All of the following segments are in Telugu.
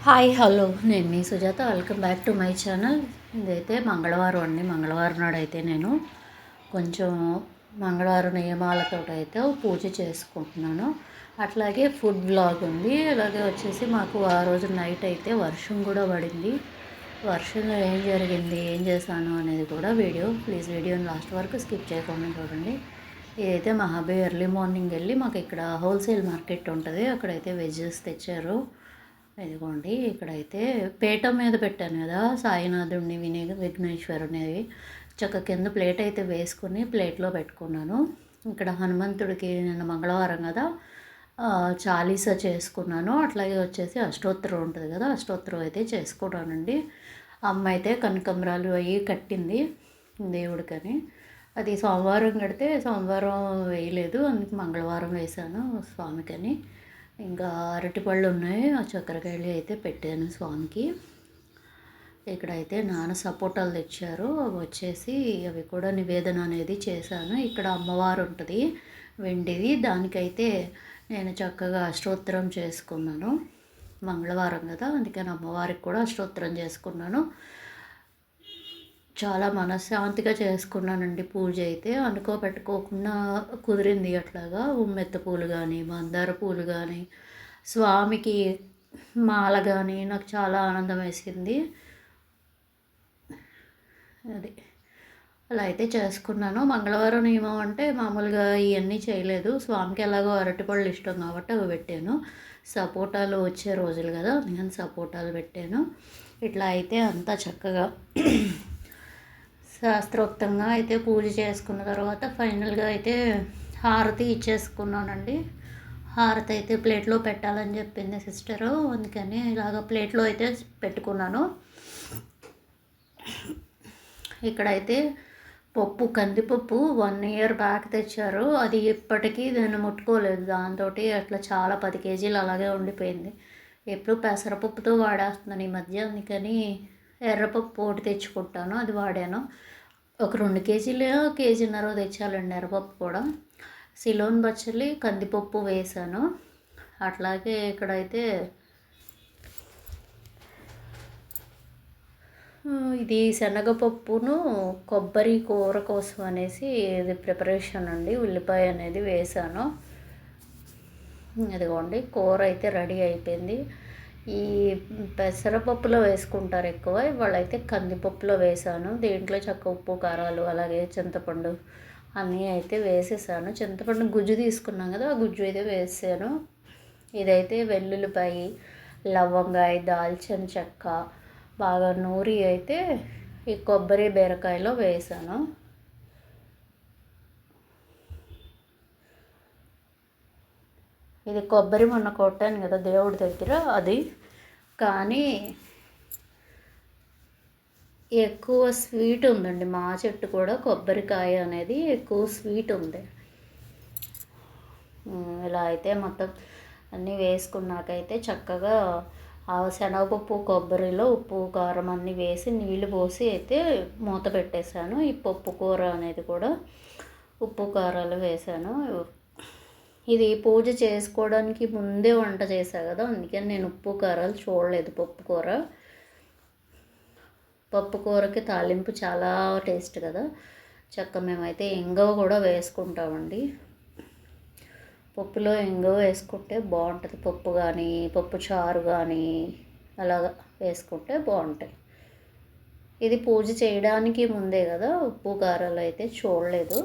హాయ్ హలో నేను మీ Sujatha welcome back to my channel. ఇదైతే మంగళవారం అండి. మంగళవారం నాడు అయితే నేను కొంచెం మంగళవారం నియమాలతో అయితే పూజ చేసుకుంటున్నాను. అట్లాగే ఫుడ్ బ్లాగ్ ఉంది. అలాగే వచ్చేసి మాకు ఆ రోజు నైట్ అయితే వర్షం కూడా పడింది. వర్షంలో ఏం జరిగింది, ఏం చేశాను అనేది కూడా ప్లీజ్ వీడియోని లాస్ట్ వరకు స్కిప్ చేయకుండా చూడండి. ఇదైతే మా హబ్బీ ఎర్లీ మార్నింగ్ వెళ్ళి మాకు ఇక్కడ హోల్సేల్ మార్కెట్ ఉంటుంది, అక్కడైతే వెజ్జెస్ తెచ్చారు. ఇదిగోండి ఇక్కడైతే పీట మీద పెట్టాను కదా సాయినాథుడిని విఘ్నేశ్వరుని చక్క కింద ప్లేట్ అయితే వేసుకుని ప్లేట్లో పెట్టుకున్నాను. ఇక్కడ హనుమంతుడికి నిన్న మంగళవారం కదా చాలీసా చేసుకున్నాను. అట్లాగే వచ్చేసి అష్టోత్తరం ఉంటుంది కదా, అష్టోత్తరం అయితే చేసుకున్నానండి. అమ్మ అయితే కనకంబరాలు అవి కట్టింది దేవుడికని. అది సోమవారం కడితే సోమవారం వేయలేదు, అందుకు మంగళవారం వేశాను స్వామికని. ఇంకా అరటిపళ్ళు ఉన్నాయి, ఆ చక్కెరకాయలు అయితే పెట్టాను స్వామికి. ఇక్కడైతే నాన్న సపోటాలు తెచ్చారు, అవి వచ్చేసి అవి కూడా నివేదన అనేది చేశాను. ఇక్కడ అమ్మవారు ఉంటుంది వెండిది, దానికైతే నేను చక్కగా అష్టోత్తరం చేసుకున్నాను. మంగళవారం కదా, అందుకని అమ్మవారికి కూడా అష్టోత్తరం చేసుకున్నాను. చాలా మనశ్శాంతిగా చేసుకున్నానండి పూజ అయితే. పెట్టుకోకుండా కుదిరింది అట్లాగా. ఉమ్మెత్త పూలు కానీ, మందార పూలు కానీ, స్వామికి మాల కానీ నాకు చాలా ఆనందం వేసింది. అది అలా అయితే చేసుకున్నాను. మంగళవారం నియమం అంటే మామూలుగా ఇవన్నీ చేయలేదు. స్వామికి ఎలాగో అరటిపళ్ళు ఇష్టం కాబట్టి అవి పెట్టాను. సపోటాలు వచ్చే రోజులు కదా, నేను సపోటాలు పెట్టాను. ఇట్లా అయితే అంతా చక్కగా శాస్త్రోక్తంగా అయితే పూజ చేసుకున్న తర్వాత ఫైనల్గా అయితే హారతి ఇచ్చేసుకున్నానండి. హారతి అయితే ప్లేట్లో పెట్టాలని చెప్పింది సిస్టరు, అందుకని ఇలాగ ప్లేట్లో అయితే పెట్టుకున్నాను. ఇక్కడైతే పప్పు, కందిపప్పు 1 ఇయర్ బ్యాక్ తెచ్చారు. అది ఇప్పటికీ నేను ముట్టుకోలేదు. దాంతో అట్లా చాలా 10 కేజీలు అలాగే ఉండిపోయింది. ఎప్పుడు పెసరపప్పుతో వాడేస్తున్నాను ఈ మధ్య, అందుకని ఎర్రపప్పు ఒకటి తెచ్చుకుంటాను, అది వాడాను. ఒక 2 కేజీలు, కేజీన్నర తెచ్చాలండి ఎర్రపప్పు కూడా. సిలోన్ బచ్చలి కందిపప్పు వేసాను. అట్లాగే ఇక్కడైతే ఇది శనగపప్పును కొబ్బరి కూర కోసం అనేసి ఇది ప్రిపరేషన్ అండి. ఉల్లిపాయ అనేది వేసాను. ఇదిగోండి కూర అయితే రెడీ అయిపోయింది. ఈ పెసరపప్పులో వేసుకుంటారు ఎక్కువ, ఇవాళైతే కందిపప్పులో వేసాను. దీంట్లో చక్క ఉప్పు, కారాలు, అలాగే చింతపండు అన్నీ అయితే వేసేసాను. చింతపండు గుజ్జు తీసుకున్నాం కదా, ఆ గుజ్జు అయితే వేసాను. ఇదైతే వెల్లుల్లిపాయ, లవంగాయ, దాల్చిన చెక్క బాగా నూరి అయితే ఈ కొబ్బరి బీరకాయలో వేసాను. ఇది కొబ్బరి మొన్న కొట్టాను కదా దేవుడి దగ్గర, అది కానీ ఎక్కువ స్వీట్ ఉందండి. మా చెట్టు కూడా కొబ్బరికాయ అనేది ఎక్కువ స్వీట్ ఉంది. ఇలా అయితే మొత్తం అన్నీ వేసుకున్నాకైతే చక్కగా ఆ శనగపప్పు, కొబ్బరిలో ఉప్పు, కారం అన్నీ వేసి నీళ్లు పోసి అయితే మూత పెట్టేశాను. ఈ పప్పు కూర అనేది కూడా ఉప్పు కారాలు వేసాను. ఇది పూజ చేసుకోవడానికి ముందే వంట చేశాను కదా, అందుకని నేను ఉప్పు కారాలు చూడలేదు. పప్పు కూరకి తాలింపు చాలా టేస్ట్ కదా, మేమైతే ఇంగువ కూడా వేసుకుంటామండి. పప్పులో ఇంగువ వేసుకుంటే బాగుంటుంది. పప్పు కానీ, పప్పు చారు కానీ అలాగా వేసుకుంటే బాగుంటాయి. ఇది పూజ చేయడానికి ముందే కదా, ఉప్పు కారాలు అయితే చూడలేదు.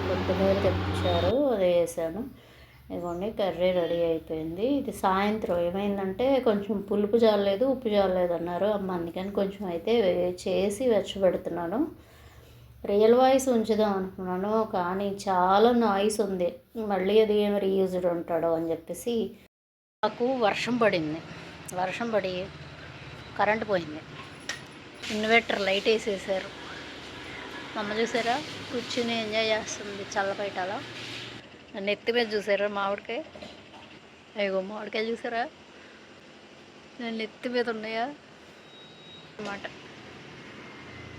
కొత్తిమీర తెప్పించారు, అది వేసాను. ఇదిగోండి కర్రీ రెడీ అయిపోయింది. ఇది సాయంత్రం ఏమైందంటే కొంచెం పులుపు జారలేదు, ఉప్పు జారలేదు అన్నారు అమ్మ, అందుకని కొంచెం అయితే చేసి వెచ్చబెడుతున్నాను. రియల్ వాయిస్ ఉంచుదాం అనుకున్నాను, కానీ చాలా నాయిస్ ఉంది. మళ్ళీ అది ఏమి రీయూజ్డ్ ఉంటాడో అని చెప్పేసి. నాకు వర్షం పడి కరెంట్ పోయింది. ఇన్వర్టర్ లైట్ వేసేసారు. మా అమ్మ చూసారా కూర్చుని ఎంజాయ్ చేస్తుంది చల్లబయటలో. నన్ను ఎత్తి మీద చూసారా మామిడికాయ, అయ్యో మామిడికాయ చూసారా నన్ను ఎత్తి మీద ఉన్నాయా అన్నమాట.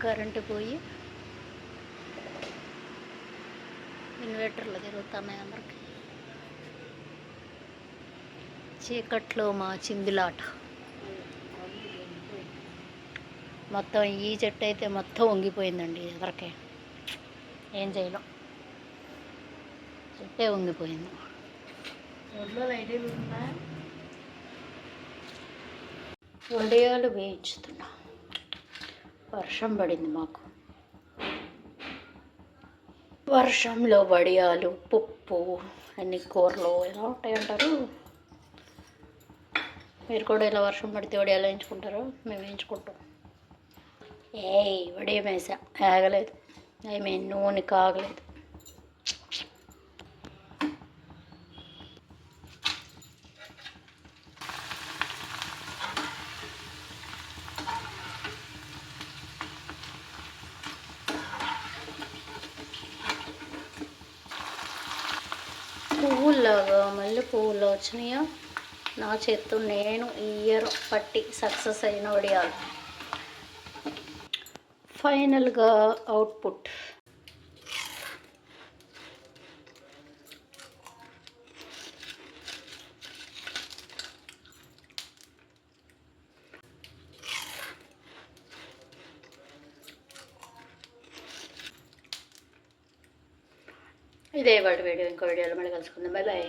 కరెంటు పోయి ఇన్వర్టర్లో తిరుగుతున్నాయి అందరికి. చీకట్లో మా చిందులాట. మొత్తం ఈ చెట్టు అయితే మొత్తం వంగిపోయిందండి. ఎవరికే ఏం చేయలేం, చెట్టే వంగిపోయింది. వడియాలు వేయించుతున్నా. వర్షం పడింది మాకు. వర్షంలో వడియాలు, పప్పు, అన్ని కూరలు ఎలా ఉంటాయంటారు. మీరు కూడా ఇలా వర్షం పడితే వడియాలు వేయించుకుంటారు? మేము వేయించుకుంటాం. వడియం వేసా, ఆగలేదు. నూనె కాగలేదు. పువ్వుల్లాగా మళ్ళీ పువ్వుల్లో వచ్చినాయా నా చేత్తో. నేను ఈ ఇయర్ పట్టి సక్సెస్ అయిన వడియాలు. ఫైనల్గా అవుట్పుట్. ఇదే వాటి వీడియో. ఇంకో వీడియోలో మళ్ళీ కలుసుకుందాం. Bye bye.